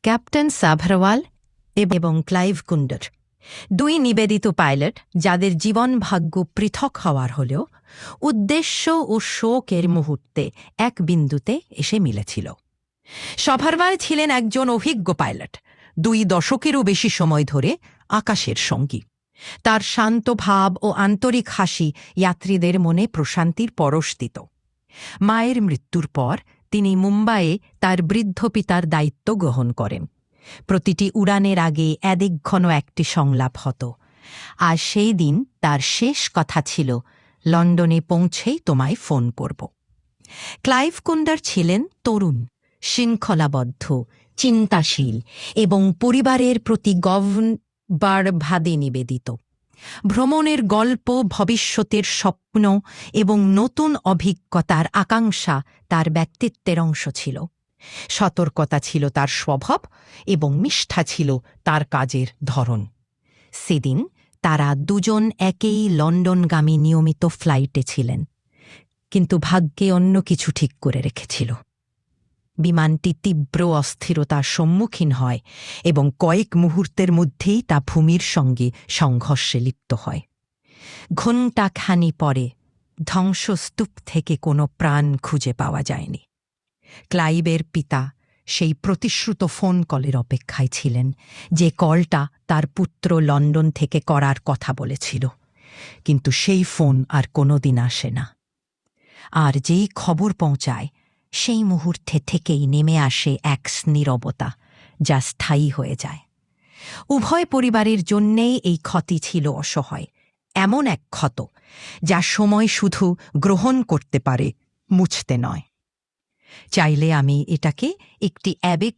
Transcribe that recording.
Captain Sabharwal এবং Clive কুন্ডার, দুই নিবেদিত পাইলট যাদের জীবন ভাগ্য পৃথক হওয়ার হলেও উদ্দেশ্য ও শোকের মুহূর্তে এক বিন্দুতে এসে মিলেছিল। সাভারওয়াল ছিলেন একজন অভিজ্ঞ পাইলট, 2 দশকেরও বেশি সময় ধরে আকাশের সঙ্গী। তার শান্ত ভাব ও আন্তরিক হাসি যাত্রীদের মনে প্রশান্তির পরশ দিত। মায়ের মৃত্যুর পর তিনি মুম্বাইয়ে তার বৃদ্ধ পিতার দায়িত্ব গ্রহণ করেন। প্রতিটি উড়ানের আগে এদিকঘন একটি সংলাপ হতো, আর সেই দিন তার শেষ কথা ছিল, লন্ডনে পৌঁছেই তোমায় ফোন করব। ক্লাইভ কুন্ডার ছিলেন তরুণ, শৃঙ্খলাবদ্ধ, চিন্তাশীল এবং পরিবারের প্রতি গভীরভাবে নিবেদিত। ভ্রমণের গল্প, ভবিষ্যতের স্বপ্ন এবং নতুন অভিজ্ঞতার আকাঙ্ক্ষা তার ব্যক্তিত্বের অংশ ছিল। সতর্কতা ছিল তার স্বভাব এবং নিষ্ঠা ছিল তার কাজের ধরন। সেদিন তারা দুজন একেই লন্ডনগামী নিয়মিত ফ্লাইটে ছিলেন, কিন্তু ভাগ্যে অন্য কিছু ঠিক করে রেখেছিল। বিমানটি তীব্র অস্থিরতার সম্মুখীন হয় এবং কয়েক মুহূর্তের মধ্যেই তা ভূমির সঙ্গে সংঘর্ষে লিপ্ত হয়। ঘণ্টাখানি পরে ধ্বংসস্তূপ থেকে কোনো প্রাণ খুঁজে পাওয়া যায়নি। ক্লাইভের পিতা সেই প্রতিশ্রুত ফোন কলের অপেক্ষায় ছিলেন, যে কলটা তার পুত্র লন্ডন থেকে করার কথা বলেছিল, কিন্তু সেই ফোন আর কোনোদিন আসে না। আর যেই খবর পৌঁছায় সেই মুহূর্তে থেকেই নেমে আসে এক নীরবতা, যা স্থায়ী হয়ে যায়। উভয় পরিবারের জন্যেই এই ক্ষতি ছিল অসহায়, এমন এক ক্ষত যা সময় শুধু গ্রহণ করতে পারে, মুছতে নয়। চাইলে আমি এটাকে একটি আবেগ